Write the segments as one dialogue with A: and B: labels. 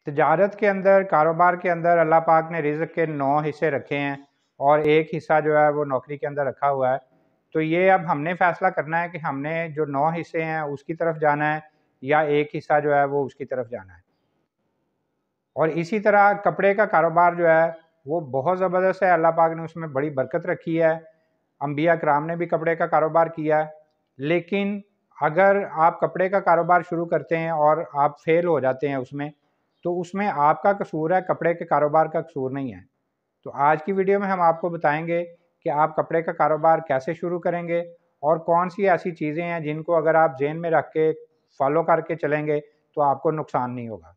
A: तजारत के अंदर, कारोबार के अंदर अल्लाह पाक ने रिज़्क़ के 9 हिस्से रखे हैं और एक हिस्सा जो है वो नौकरी के अंदर रखा हुआ है। तो ये अब हमने फ़ैसला करना है कि हमने जो 9 हिस्से हैं उसकी तरफ जाना है या एक हिस्सा जो है वो उसकी तरफ जाना है। और इसी तरह कपड़े का कारोबार जो है वो बहुत ज़बरदस्त है, अल्लाह पाक ने उसमें बड़ी बरकत रखी है। अंबिया कराम ने भी कपड़े का कारोबार किया है। लेकिन अगर आप कपड़े का कारोबार शुरू करते हैं और आप फेल हो जाते हैं उसमें, तो उसमें आपका कसूर है, कपड़े के कारोबार का कसूर नहीं है। तो आज की वीडियो में हम आपको बताएंगे कि आप कपड़े का कारोबार कैसे शुरू करेंगे और कौन सी ऐसी चीज़ें हैं जिनको अगर आप ज़हन में रख के फॉलो करके चलेंगे तो आपको नुकसान नहीं होगा।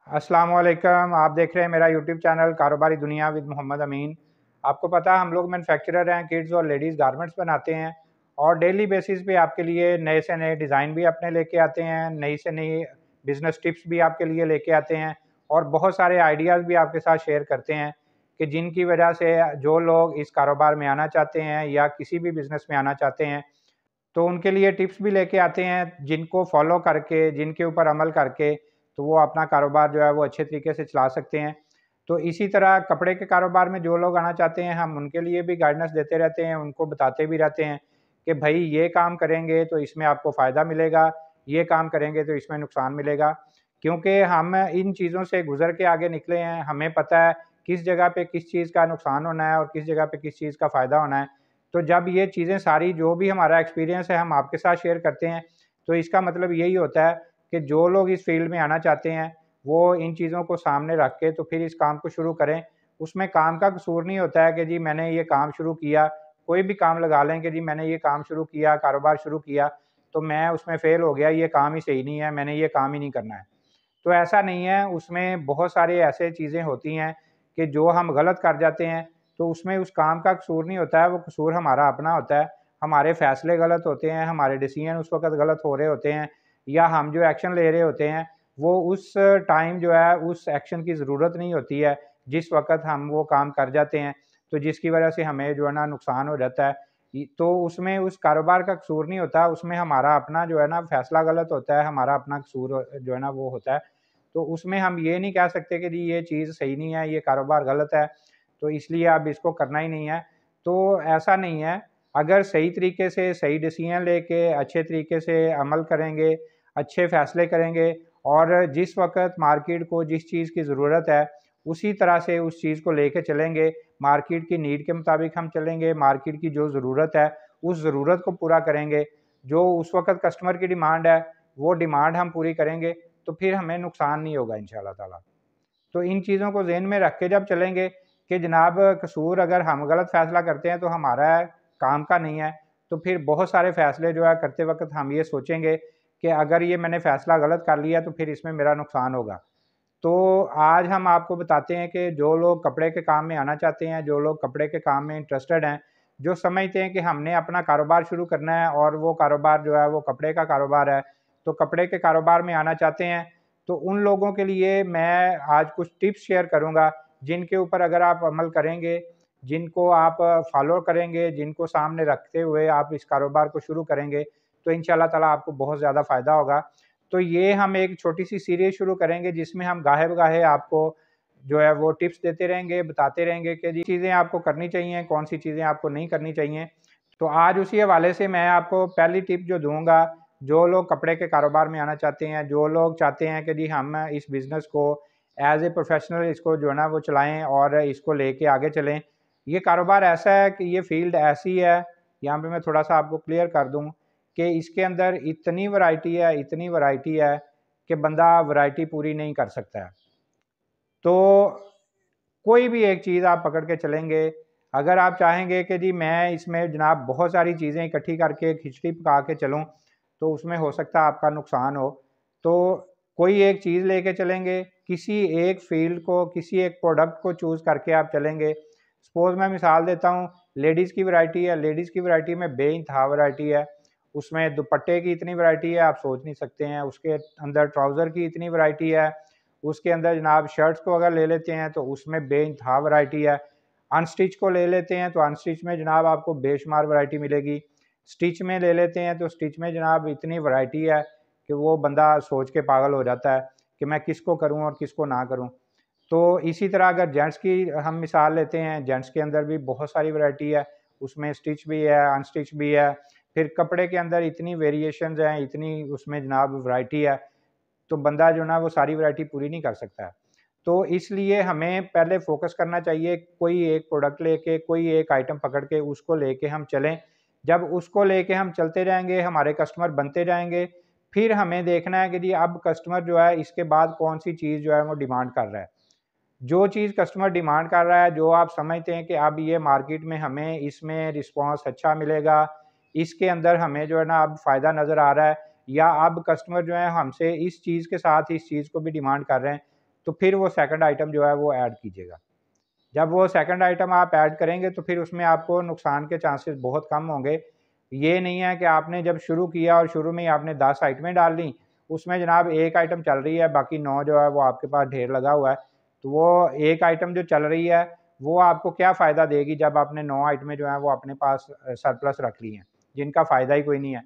A: अस्सलाम वालेकुम, आप देख रहे हैं मेरा यूट्यूब चैनल कारोबारी दुनिया विद मोहम्मद अमीन। आपको पता है हम लोग मैन्युफैक्चरर हैं, किड्स और लेडीज़ गारमेंट्स बनाते हैं और डेली बेसिस पे आपके लिए नए से नए डिज़ाइन भी अपने लेके आते हैं, नई से नई बिज़नेस टिप्स भी आपके लिए लेके आते हैं और बहुत सारे आइडियाज़ भी आपके साथ शेयर करते हैं कि जिनकी वजह से जो लोग इस कारोबार में आना चाहते हैं या किसी भी बिज़नेस में आना चाहते हैं, तो उनके लिए टिप्स भी लेके आते हैं जिनको फॉलो करके, जिनके ऊपर अमल करके तो वो अपना कारोबार जो है वो अच्छे तरीके से चला सकते हैं। तो इसी तरह कपड़े के कारोबार में जो लोग आना चाहते हैं हम उनके लिए भी गाइडेंस देते रहते हैं, उनको बताते भी रहते हैं कि भाई ये काम करेंगे तो इसमें आपको फ़ायदा मिलेगा, ये काम करेंगे तो इसमें नुकसान मिलेगा। क्योंकि हम इन चीज़ों से गुज़र के आगे निकले हैं, हमें पता है किस जगह पे किस चीज़ का नुकसान होना है और किस जगह पे किस चीज़ का फ़ायदा होना है। तो जब ये चीज़ें सारी जो भी हमारा एक्सपीरियंस है हम आपके साथ शेयर करते हैं, तो इसका मतलब यही होता है कि जो लोग इस फील्ड में आना चाहते हैं, वो इन चीज़ों को सामने रख के तो फिर इस काम को शुरू करें। उसमें काम का कसूर नहीं होता है कि जी मैंने ये काम शुरू किया, कोई भी काम लगा लें कि जी मैंने ये काम शुरू किया, कारोबार शुरू किया, तो मैं उसमें फ़ेल हो गया, ये काम ही सही नहीं है, मैंने ये काम ही नहीं करना है। तो ऐसा नहीं है, उसमें बहुत सारी ऐसे चीज़ें होती हैं कि जो हम गलत कर जाते हैं, तो उसमें उस काम का कसूर नहीं होता है, वो कसूर हमारा अपना होता है। हमारे फ़ैसले गलत होते हैं, हमारे डिसीज़न उस वक़्त गलत हो रहे होते हैं या हम जो एक्शन ले रहे होते हैं, वो उस टाइम जो है उस एक्शन की ज़रूरत नहीं होती है, जिस वक़्त हम वो काम कर जाते हैं, तो जिसकी वजह से हमें जो है ना नुकसान हो जाता है। तो उसमें उस कारोबार का कसूर नहीं होता, उसमें हमारा अपना जो है ना फ़ैसला गलत होता है, हमारा अपना कसूर जो है ना वो होता है। तो उसमें हम ये नहीं कह सकते कि जी ये चीज़ सही नहीं है, ये कारोबार गलत है, तो इसलिए अब इसको करना ही नहीं है। तो ऐसा नहीं है, अगर सही तरीके से सही डिसीज़न लेके अच्छे तरीके से अमल करेंगे, अच्छे फ़ैसले करेंगे और जिस वक़्त मार्केट को जिस चीज़ की ज़रूरत है, उसी तरह से उस चीज़ को लेके चलेंगे, मार्केट की नीड के मुताबिक हम चलेंगे, मार्केट की जो ज़रूरत है, उस ज़रूरत को पूरा करेंगे। जो उस वक़्त कस्टमर की डिमांड है, वो डिमांड हम पूरी करेंगे, तो फिर हमें नुकसान नहीं होगा इंशाअल्लाह ताला। तो इन चीज़ों को ज़हन में रख के जब चलेंगे कि जनाब कसूर अगर हम गलत फ़ैसला करते हैं तो हमारा काम का नहीं है, तो फिर बहुत सारे फ़ैसले जो है करते वक़्त हम ये सोचेंगे कि अगर ये मैंने फ़ैसला गलत कर लिया तो फिर इसमें मेरा नुकसान होगा। तो आज हम आपको बताते हैं कि जो लोग कपड़े के काम में आना चाहते हैं, जो लोग कपड़े के काम में इंटरेस्टेड हैं, जो समझते हैं कि हमने अपना कारोबार शुरू करना है और वो कारोबार जो है वो कपड़े का कारोबार है, तो कपड़े के कारोबार में आना चाहते हैं, तो उन लोगों के लिए मैं आज कुछ टिप्स शेयर करूँगा, जिनके ऊपर अगर आप अमल करेंगे, जिनको आप फ़ॉलो करेंगे, जिनको सामने रखते हुए आप इस कारोबार को शुरू करेंगे, तो इंशाअल्लाह ताला आपको बहुत ज़्यादा फ़ायदा होगा। तो ये हम एक छोटी-सी सीरीज़ शुरू करेंगे जिसमें हम गाहे-बगाहे आपको जो है वो टिप्स देते रहेंगे, बताते रहेंगे कि जी चीज़ें आपको करनी चाहिए, कौन-सी चीज़ें आपको नहीं करनी चाहिए। तो आज उसी हवाले से मैं आपको पहली टिप जो दूँगा, जो लोग कपड़े के कारोबार में आना चाहते हैं, जो लोग चाहते हैं कि जी हम इस बिज़नेस को एज़ ए प्रोफ़ेशनल इसको जो है ना वो चलाएँ और इसको लेके आगे चलें। ये कारोबार ऐसा है कि ये फ़ील्ड ऐसी है, यहाँ पे मैं थोड़ा-सा आपको क्लियर कर दूँ कि इसके अंदर इतनी वैरायटी है कि बंदा वैरायटी पूरी नहीं कर सकता है। तो कोई भी एक चीज़ आप पकड़ के चलेंगे, अगर आप चाहेंगे कि जी मैं इसमें जनाब बहुत सारी चीज़ें इकट्ठी करके खिचड़ी पका के चलूँ, तो उसमें हो सकता है आपका नुकसान हो। तो कोई एक चीज़ लेके चलेंगे, किसी एक फ़ील्ड को, किसी एक प्रोडक्ट को चूज़ करके आप चलेंगे। सपोज़ मैं मिसाल देता हूँ, लेडीज़ की वैरायटी है, लेडीज़ की वैरायटी में बेइंतहा वैरायटी है। उसमें दुपट्टे की इतनी वैरायटी है, आप सोच नहीं सकते हैं। उसके अंदर ट्राउज़र की इतनी वैरायटी है, उसके अंदर जनाब शर्ट्स को अगर ले लेते हैं तो उसमें बेइंतहा वैरायटी है। अनस्टिच को ले लेते हैं तो अनस्टिच में जनाब आपको बेशुमार वैरायटी मिलेगी। स्टिच में ले लेते हैं तो स्टिच में जनाब इतनी वैरायटी है कि वो बंदा सोच के पागल हो जाता है कि मैं किसको करूं और किसको ना करूं। तो इसी तरह अगर जेंट्स की हम मिसाल लेते हैं, जेंट्स के अंदर भी बहुत सारी वैरायटी है, उसमें स्टिच भी है, अनस्टिच भी है। फिर कपड़े के अंदर इतनी वेरिएशंस हैं, इतनी उसमें जनाब वैरायटी है, तो बंदा जो ना वो सारी वैरायटी पूरी नहीं कर सकता है। तो इसलिए हमें पहले फोकस करना चाहिए, कोई एक प्रोडक्ट लेके, कोई एक आइटम पकड़ के उसको लेके हम चलें। जब उसको लेके हम चलते जाएंगे, हमारे कस्टमर बनते जाएंगे, फिर हमें देखना है कि जी अब कस्टमर जो है इसके बाद कौन सी चीज़ जो है वो डिमांड कर रहा है। जो चीज़ कस्टमर डिमांड कर रहा है, जो आप समझते हैं कि अब ये मार्केट में हमें इसमें रिस्पॉन्स अच्छा मिलेगा, इसके अंदर हमें जो है ना अब फ़ायदा नज़र आ रहा है, या अब कस्टमर जो है हमसे इस चीज़ के साथ इस चीज़ को भी डिमांड कर रहे हैं, तो फिर वो सेकंड आइटम जो है वो ऐड कीजिएगा। जब वो सेकंड आइटम आप ऐड करेंगे तो फिर उसमें आपको नुकसान के चांसेस बहुत कम होंगे। ये नहीं है कि आपने जब शुरू किया और शुरू में ही आपने 10 आइटमें डाल ली, उसमें जनाब एक आइटम चल रही है, बाकी 9 जो है वो आपके पास ढेर लगा हुआ है। तो वो एक आइटम जो चल रही है, वो आपको क्या फ़ायदा देगी जब आपने 9 आइटमें जो हैं वो अपने पास सरप्लस रख ली हैं, जिनका फ़ायदा ही कोई नहीं है।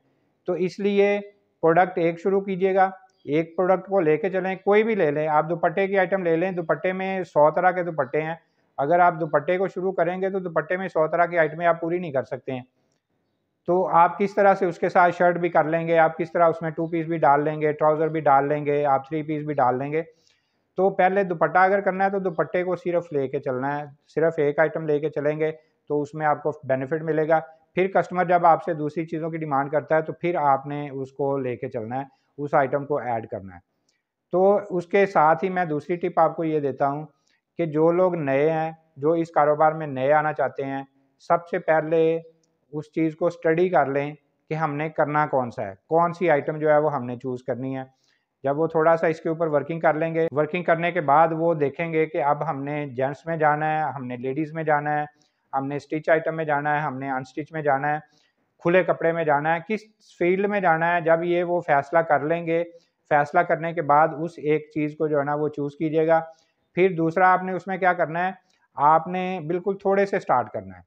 A: तो इसलिए प्रोडक्ट एक शुरू कीजिएगा, एक प्रोडक्ट को लेके चलें, कोई भी ले लें। आप दुपट्टे की आइटम ले लें, दुपट्टे में 100 तरह के दुपट्टे हैं। अगर आप दुपट्टे को शुरू करेंगे तो दुपट्टे में 100 तरह की आइटमें आप पूरी नहीं कर सकते हैं। तो आप किस तरह से उसके साथ शर्ट भी कर लेंगे, आप किस तरह उसमें 2 पीस भी डाल लेंगे, ट्राउज़र भी डाल लेंगे, आप 3 पीस भी डाल लेंगे। तो पहले दुपट्टा अगर करना है तो दुपट्टे को सिर्फ लेके चलना है, सिर्फ एक आइटम लेके चलेंगे तो उसमें आपको बेनिफिट मिलेगा। फिर कस्टमर जब आपसे दूसरी चीज़ों की डिमांड करता है तो फिर आपने उसको लेके चलना है, उस आइटम को ऐड करना है। तो उसके साथ ही मैं दूसरी टिप आपको ये देता हूँ कि जो लोग नए हैं, जो इस कारोबार में नए आना चाहते हैं, सबसे पहले उस चीज़ को स्टडी कर लें कि हमने करना कौन-सा है, कौन-सी आइटम जो है वो हमने चूज़ करनी है। जब वो थोड़ा-सा इसके ऊपर वर्किंग कर लेंगे, वर्किंग करने के बाद वो देखेंगे कि अब हमने जेंट्स में जाना है, हमने लेडीज़ में जाना है, हमने स्टिच आइटम में जाना है, हमने अनस्टिच में जाना है, खुले कपड़े में जाना है, किस फ़ील्ड में जाना है। जब ये वो फ़ैसला कर लेंगे, फ़ैसला करने के बाद उस एक चीज़ को जो है ना वो चूज़ कीजिएगा। फिर दूसरा आपने उसमें क्या करना है, आपने बिल्कुल थोड़े से स्टार्ट करना है।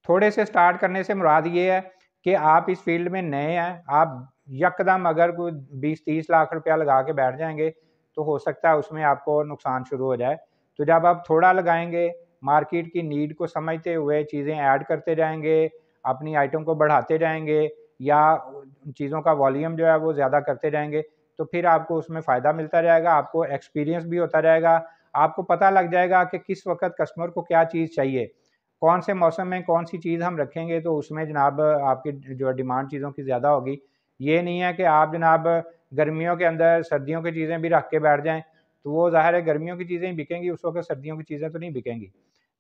A: थोड़े से स्टार्ट करने से मुराद ये है कि आप इस फ़ील्ड में नए हैं, आप यकदम अगर कोई 20-30 लाख रुपया लगा के बैठ जाएँगे, तो हो सकता है उसमें आपको नुकसान शुरू हो जाए। तो जब आप थोड़ा लगाएँगे, मार्केट की नीड को समझते हुए चीज़ें ऐड करते जाएँगे, अपनी आइटम को बढ़ाते जाएँगे या चीज़ों का वॉल्यूम जो है वो ज़्यादा करते जाएँगे, तो फिर आपको उसमें फ़ायदा मिलता जाएगा, आपको एक्सपीरियंस भी होता जाएगा, आपको पता लग जाएगा कि किस वक़्त कस्टमर को क्या चीज़ चाहिए। कौन से मौसम में कौन-सी चीज़ हम रखेंगे तो उसमें जनाब आपकी जो डिमांड चीज़ों की ज़्यादा होगी। ये नहीं है कि आप जनाब गर्मियों के अंदर सर्दियों की चीज़ें भी रख के बैठ जाएँ, तो वो ज़ाहिर है गर्मियों की चीज़ें ही बिकेंगी, उस वक़्त सर्दियों की चीज़ें तो नहीं बिकेंगी।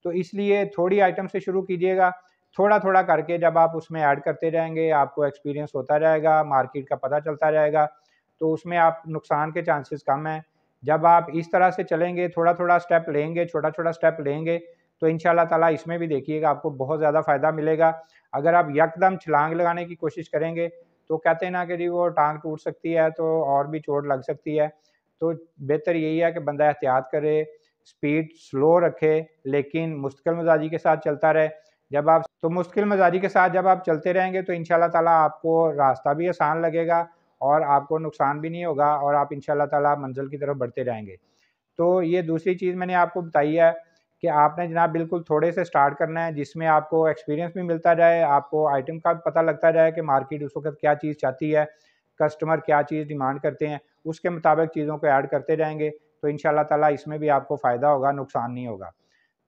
A: तो इसलिए थोड़ी आइटम से शुरू कीजिएगा, थोड़ा-थोड़ा करके जब आप उसमें ऐड करते जाएँगे, आपको एक्सपीरियंस होता जाएगा, मार्केट का पता चलता जाएगा, तो उसमें आप नुकसान के चांसेस कम हैं। जब आप इस तरह से चलेंगे, थोड़ा-थोड़ा स्टेप लेंगे, छोटा-छोटा स्टेप लेंगे, तो इंशाअल्लाह ताला इसमें भी देखिएगा आपको बहुत ज़्यादा फ़ायदा मिलेगा। अगर आप यकदम छलांग लगाने की कोशिश करेंगे, तो कहते हैं ना कि जी वो टाँग टूट सकती है तो और भी चोट लग सकती है। तो बेहतर यही है कि बंदा एहतियात करे, स्पीड स्लो रखे, लेकिन मुस्तकिल मिज़ाजी के साथ चलता रहे। जब आप तो मुश्किल मिज़ाजी के साथ जब आप चलते रहेंगे तो इंशाअल्लाह ताला आपको रास्ता भी आसान लगेगा और आपको नुकसान भी नहीं होगा और आप इंशाअल्लाह ताला मंज़िल की तरफ बढ़ते जाएँगे। तो ये दूसरी चीज़ मैंने आपको बताई है कि आपने जनाब बिल्कुल थोड़े से स्टार्ट करना है, जिसमें आपको एक्सपीरियंस भी मिलता जाए, आपको आइटम का भी पता लगता जाए कि मार्केट उस वक़्त क्या चीज़ चाहती है, कस्टमर क्या चीज़ डिमांड करते हैं, उसके मुताबिक चीज़ों को ऐड करते जाएँगे, तो इंशाअल्लाह ताला इसमें भी आपको फ़ायदा होगा, नुकसान नहीं होगा।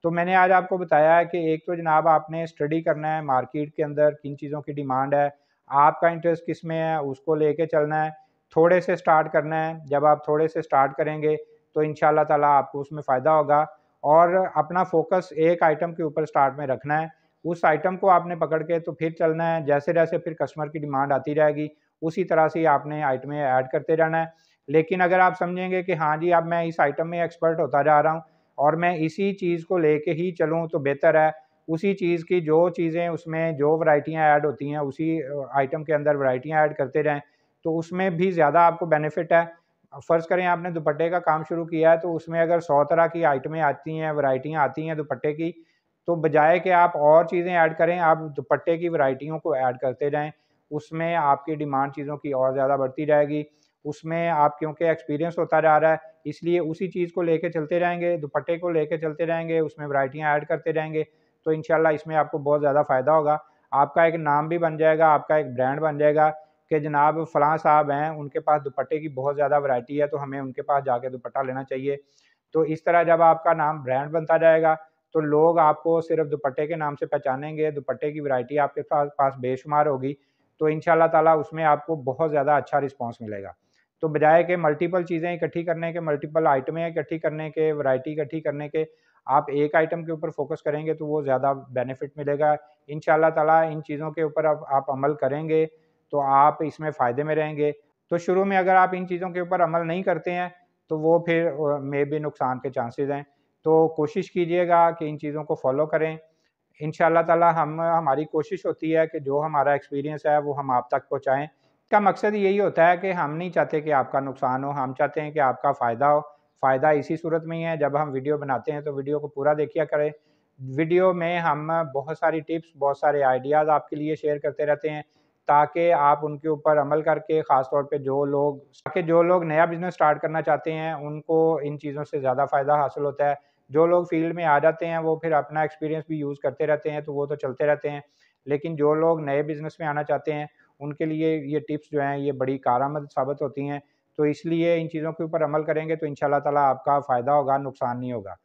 A: तो मैंने आज आपको बताया है कि एक तो जनाब आपने स्टडी करना है मार्केट के अंदर किन चीज़ों की डिमांड है, आपका इंटरेस्ट किस में है, उसको लेके चलना है, थोड़े से स्टार्ट करना है। जब आप थोड़े से स्टार्ट करेंगे, तो इंशाअल्लाह ताला आपको उसमें फ़ायदा होगा और अपना फ़ोकस एक आइटम के ऊपर स्टार्ट में रखना है। उस आइटम को आपने पकड़ के तो फिर चलना है, जैसे-जैसे फिर कस्टमर की डिमांड आती जाएगी, उसी तरह से ही आपने आइटमें ऐड करते जाना है। लेकिन अगर आप समझेंगे कि हाँ जी, अब मैं इस आइटम में एक्सपर्ट होता जा रहा हूँ और मैं इसी चीज़ को लेके ही चलूँ तो बेहतर है। उसी चीज़ की जो चीज़ें उसमें जो वैराइटियाँ ऐड होती हैं, उसी आइटम के अंदर वैराइटियाँ ऐड करते जाएँ, तो उसमें भी ज़्यादा आपको बेनिफिट है। फ़र्ज़ करें आपने दुपट्टे का काम शुरू किया है, तो उसमें अगर 100 तरह की आइटमें आती हैं, वैराइटियाँ आती हैं दुपट्टे की, तो बजाय कि आप और चीज़ें ऐड करें, आप दुपट्टे की वैराइटियों को ऐड करते जाएँ, उसमें आपकी डिमांड चीज़ों की और ज़्यादा बढ़ती जाएगी। उसमें आप क्योंकि एक्सपीरियंस होता जा रहा है, इसलिए उसी चीज़ को लेके चलते जाएँगे, दुपट्टे को लेके चलते जाएँगे, उसमें वैराइटियाँ ऐड करते जाएँगे, तो इंशाल्लाह इसमें आपको बहुत ज़्यादा फ़ायदा होगा। आपका एक नाम भी बन जाएगा, आपका एक ब्रांड बन जाएगा कि जनाब फलाँ साहब हैं, उनके पास दुपट्टे की बहुत ज़्यादा वैराइटी है, तो हमें उनके पास जाके दुपट्टा लेना चाहिए। तो इस तरह जब आपका नाम ब्रांड बनता जाएगा, तो लोग आपको सिर्फ़ दुपट्टे के नाम से पहचानेंगे, दुपट्टे की वैराइटी आपके पास बेशुमार होगी, तो इंशाअल्लाह ताला उसमें आपको बहुत ज़्यादा अच्छा रिस्पॉन्स मिलेगा। तो बजाय के मल्टीपल चीज़ें इकट्ठी करने के, मल्टीपल आइटमें इकट्ठी करने के, वैराइटी इकट्ठी करने के, आप एक आइटम के ऊपर फ़ोकस करेंगे तो वो ज़्यादा बेनिफिट मिलेगा। इंशाअल्लाह ताला इन चीज़ों के ऊपर अब आप अमल करेंगे, तो आप इसमें फ़ायदे में रहेंगे। तो शुरू में अगर आप इन चीज़ों के ऊपर अमल नहीं करते हैं, तो वो फिर मेबी नुकसान के चांसेज़ हैं। तो कोशिश कीजिएगा कि इन चीज़ों को फ़ॉलो करें। इंशाअल्लाह ताला हमारी कोशिश होती है कि जो हमारा एक्सपीरियंस है वो हम आप तक पहुँचाएँ। इसका मकसद यही होता है कि हम नहीं चाहते कि आपका नुकसान हो, हम चाहते हैं कि आपका फ़ायदा हो। फ़ायदा इसी सूरत में ही है, जब हम वीडियो बनाते हैं तो वीडियो को पूरा देखिया करें। वीडियो में हम बहुत सारी टिप्स, बहुत सारे आइडियाज़ आपके लिए शेयर करते रहते हैं, ताकि आप उनके ऊपर अमल करके ख़ास तौर पे जो लोग नया बिज़नेस स्टार्ट करना चाहते हैं, उनको इन चीज़ों से ज़्यादा फ़ायदा हासिल होता है। जो लोग फ़ील्ड में आ जाते हैं, वो फिर अपना एक्सपीरियंस भी यूज़ करते रहते हैं, तो वो तो चलते रहते हैं। लेकिन जो लोग नए बिज़नेस में आना चाहते हैं, उनके लिए ये टिप्स जो हैं, ये बड़ी कारआमद साबित होती हैं। तो इसलिए इन चीज़ों के ऊपर अमल करेंगे तो इंशाअल्लाह ताला आपका फ़ायदा होगा, नुकसान नहीं होगा।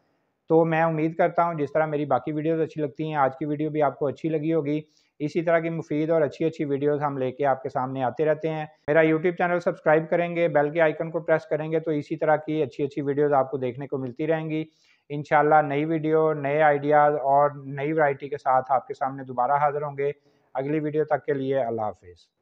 A: तो मैं उम्मीद करता हूँ जिस तरह मेरी बाकी वीडियोज़ अच्छी लगती हैं, आज की वीडियो भी आपको अच्छी लगी होगी। इसी तरह की मुफ़ीद और अच्छी-अच्छी वीडियोज़ हम लेके आपके सामने आते रहते हैं। मेरा यूट्यूब चैनल सब्सक्राइब करेंगे, बेल के आइकन को प्रेस करेंगे तो इसी तरह की अच्छी-अच्छी वीडियोज़ आपको देखने को मिलती रहेंगी। इंशाअल्लाह नई वीडियो, नए आइडियाज़ और नई वैराइटी के साथ आपके सामने दोबारा हाज़िर होंगे। अगली वीडियो तक के लिए अल्लाह हाफ़िज़।